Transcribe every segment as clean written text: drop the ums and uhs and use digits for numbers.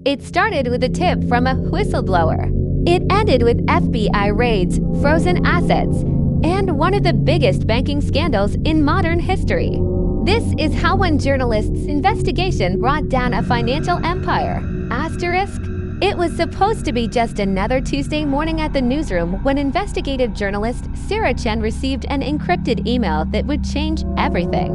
It started with a tip from a whistleblower. It ended with FBI raids, frozen assets, and one of the biggest banking scandals in modern history. This is how one journalist's investigation brought down a financial empire. Asterisk. It was supposed to be just another Tuesday morning at the newsroom when investigative journalist Sarah Chen received an encrypted email that would change everything.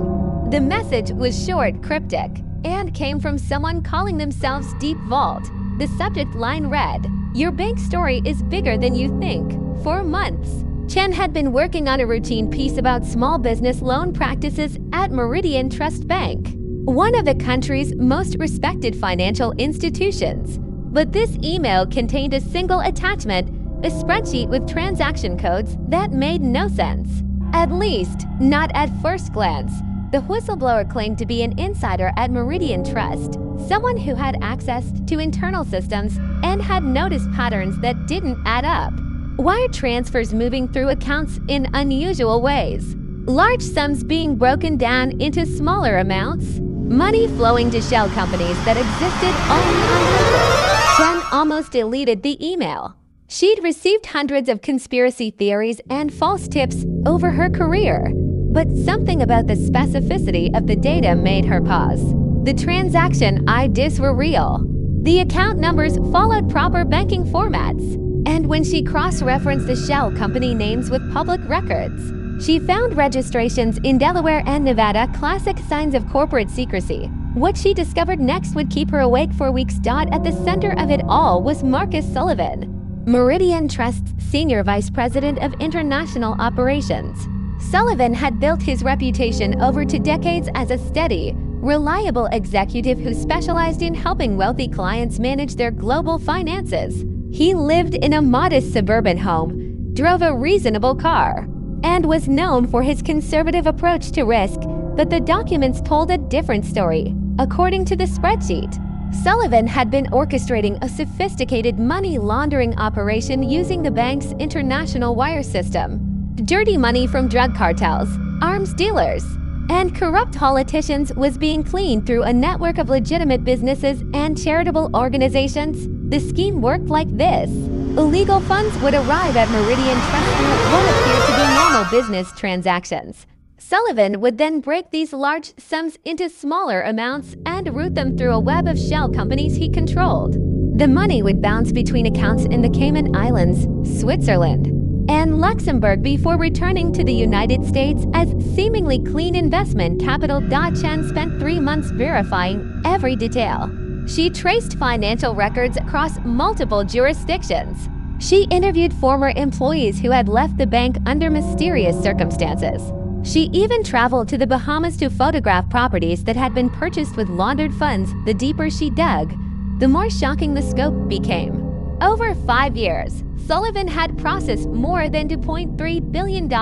The message was short, cryptic, and came from someone calling themselves Deep Vault. The subject line read, "Your bank story is bigger than you think." For months, Chen had been working on a routine piece about small business loan practices at Meridian Trust Bank, one of the country's most respected financial institutions. But this email contained a single attachment, a spreadsheet with transaction codes that made no sense. At least, not at first glance. The whistleblower claimed to be an insider at Meridian Trust, someone who had access to internal systems and had noticed patterns that didn't add up. Wire transfers moving through accounts in unusual ways, large sums being broken down into smaller amounts, money flowing to shell companies that existed only on paper. Chen almost deleted the email. She'd received hundreds of conspiracy theories and false tips over her career, but something about the specificity of the data made her pause. The transaction IDs were real. The account numbers followed proper banking formats. And when she cross-referenced the shell company names with public records, she found registrations in Delaware and Nevada, classic signs of corporate secrecy. What she discovered next would keep her awake for weeks. At the center of it all was Marcus Sullivan, Meridian Trust's Senior Vice President of International Operations. Sullivan had built his reputation over 2 decades as a steady, reliable executive who specialized in helping wealthy clients manage their global finances. He lived in a modest suburban home, drove a reasonable car, and was known for his conservative approach to risk, but the documents told a different story. According to the spreadsheet, Sullivan had been orchestrating a sophisticated money laundering operation using the bank's international wire system. Dirty money from drug cartels, arms dealers, and corrupt politicians was being cleaned through a network of legitimate businesses and charitable organizations. The scheme worked like this. Illegal funds would arrive at Meridian Trust through what appeared to be normal business transactions. Sullivan would then break these large sums into smaller amounts and route them through a web of shell companies he controlled. The money would bounce between accounts in the Cayman Islands, Switzerland, and Luxembourg before returning to the United States as seemingly clean investment capital. Chen spent 3 months verifying every detail. She traced financial records across multiple jurisdictions. She interviewed former employees who had left the bank under mysterious circumstances. She even traveled to the Bahamas to photograph properties that had been purchased with laundered funds. The deeper she dug, the more shocking the scope became. Over 5 years, Sullivan had processed more than $2.3 billion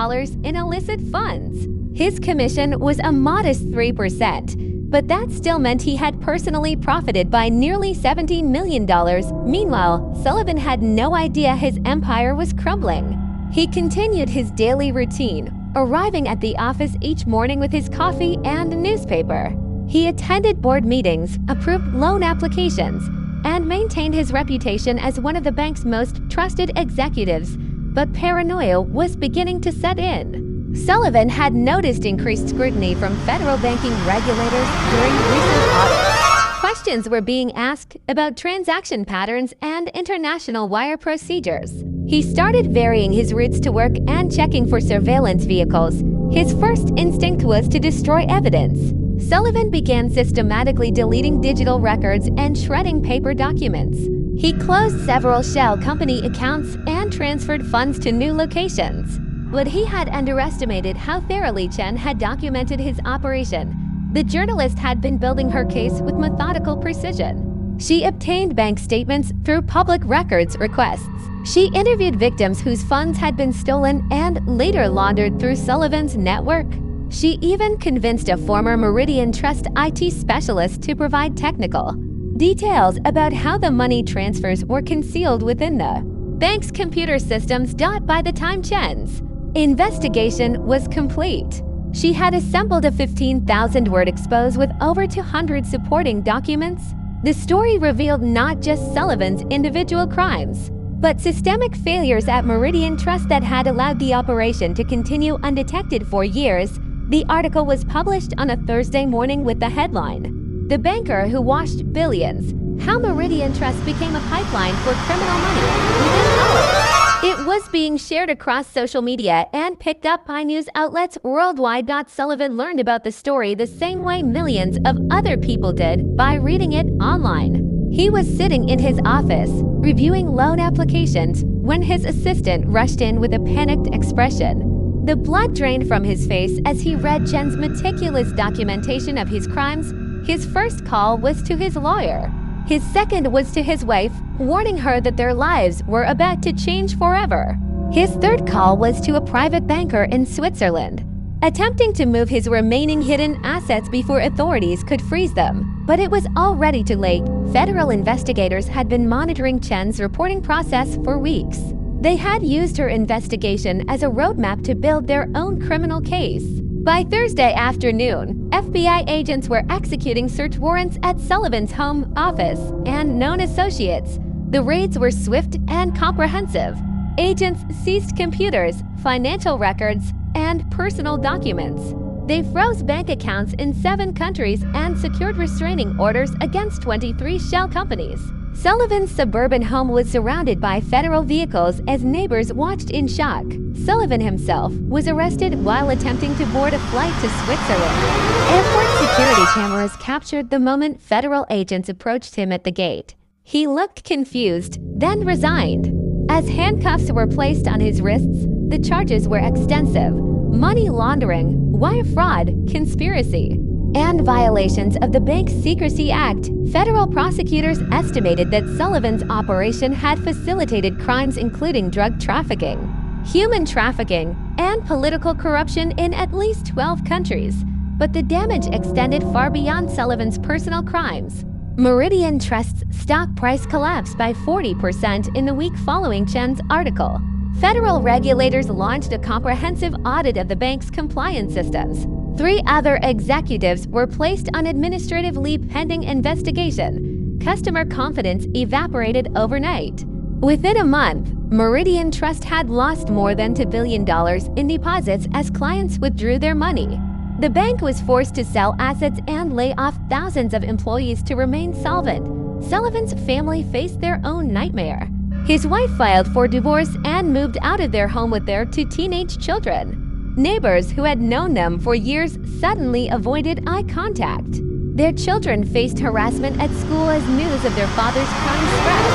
in illicit funds. His commission was a modest 3%, but that still meant he had personally profited by nearly $17 million. Meanwhile, Sullivan had no idea his empire was crumbling. He continued his daily routine, arriving at the office each morning with his coffee and newspaper. He attended board meetings, approved loan applications, and maintained his reputation as one of the bank's most trusted executives. But paranoia was beginning to set in. Sullivan had noticed increased scrutiny from federal banking regulators during recent audits. Questions were being asked about transaction patterns and international wire procedures. He started varying his routes to work and checking for surveillance vehicles. His first instinct was to destroy evidence. Sullivan began systematically deleting digital records and shredding paper documents. He closed several shell company accounts and transferred funds to new locations. But he had underestimated how thoroughly Chen had documented his operation. The journalist had been building her case with methodical precision. She obtained bank statements through public records requests. She interviewed victims whose funds had been stolen and later laundered through Sullivan's network. She even convinced a former Meridian Trust IT specialist to provide technical details about how the money transfers were concealed within the bank's computer systems. By the time Chen's investigation was complete, she had assembled a 15,000-word expose with over 200 supporting documents. The story revealed not just Sullivan's individual crimes, but systemic failures at Meridian Trust that had allowed the operation to continue undetected for years. The article was published on a Thursday morning with the headline, "The Banker Who Washed Billions: How Meridian Trust Became a Pipeline for Criminal Money Within Hours." It was being shared across social media and picked up by news outlets worldwide. Sullivan learned about the story the same way millions of other people did, by reading it online. He was sitting in his office, reviewing loan applications, when his assistant rushed in with a panicked expression. The blood drained from his face as he read Chen's meticulous documentation of his crimes. His first call was to his lawyer. His second was to his wife, warning her that their lives were about to change forever. His third call was to a private banker in Switzerland, attempting to move his remaining hidden assets before authorities could freeze them. But it was already too late. Federal investigators had been monitoring Chen's reporting process for weeks. They had used her investigation as a roadmap to build their own criminal case. By Thursday afternoon, FBI agents were executing search warrants at Sullivan's home office and known associates. The raids were swift and comprehensive. Agents seized computers, financial records, and personal documents. They froze bank accounts in 7 countries and secured restraining orders against 23 shell companies. Sullivan's suburban home was surrounded by federal vehicles as neighbors watched in shock. Sullivan himself was arrested while attempting to board a flight to Switzerland. Airport security cameras captured the moment federal agents approached him at the gate. He looked confused, then resigned. As handcuffs were placed on his wrists, the charges were extensive: money laundering, wire fraud, conspiracy, and violations of the Bank Secrecy Act. Federal prosecutors estimated that Sullivan's operation had facilitated crimes including drug trafficking, human trafficking, and political corruption in at least 12 countries. But the damage extended far beyond Sullivan's personal crimes. Meridian Trust's stock price collapsed by 40% in the week following Chen's article. Federal regulators launched a comprehensive audit of the bank's compliance systems. 3 other executives were placed on administrative leave pending investigation. Customer confidence evaporated overnight. Within a month, Meridian Trust had lost more than $2 billion in deposits as clients withdrew their money. The bank was forced to sell assets and lay off thousands of employees to remain solvent. Sullivan's family faced their own nightmare. His wife filed for divorce and moved out of their home with their 2 teenage children. Neighbors who had known them for years suddenly avoided eye contact. Their children faced harassment at school as news of their father's crime spread.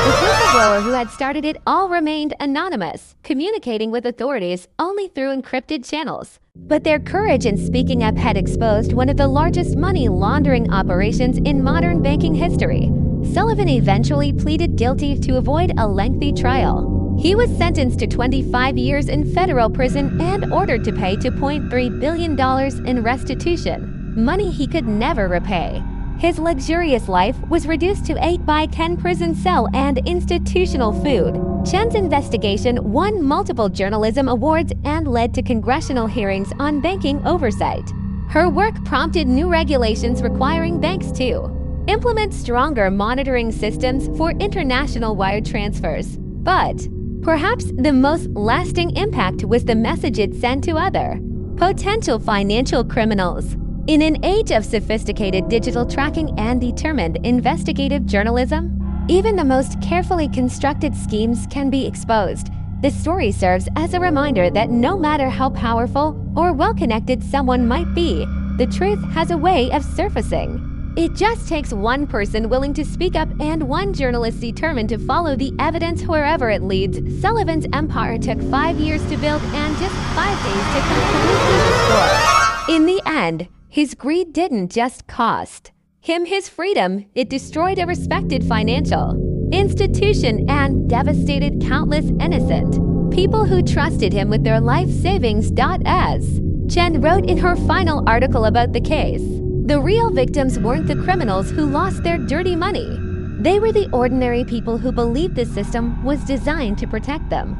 The whistleblower who had started it all remained anonymous, communicating with authorities only through encrypted channels. But their courage in speaking up had exposed one of the largest money laundering operations in modern banking history. Sullivan eventually pleaded guilty to avoid a lengthy trial. He was sentenced to 25 years in federal prison and ordered to pay $2.3 billion in restitution, money he could never repay. His luxurious life was reduced to 8x10 prison cell and institutional food. Chen's investigation won multiple journalism awards and led to congressional hearings on banking oversight. Her work prompted new regulations requiring banks to implement stronger monitoring systems for international wire transfers. But perhaps the most lasting impact was the message it sent to other potential financial criminals. In an age of sophisticated digital tracking and determined investigative journalism, even the most carefully constructed schemes can be exposed. This story serves as a reminder that no matter how powerful or well-connected someone might be, the truth has a way of surfacing. It just takes one person willing to speak up and one journalist determined to follow the evidence wherever it leads. Sullivan's empire took 5 years to build and just 5 days to completely destroy. In the end, his greed didn't just cost him his freedom, it destroyed a respected financial institution and devastated countless innocent people who trusted him with their life savings. As Chen wrote in her final article about the case, the real victims weren't the criminals who lost their dirty money. They were the ordinary people who believed the system was designed to protect them.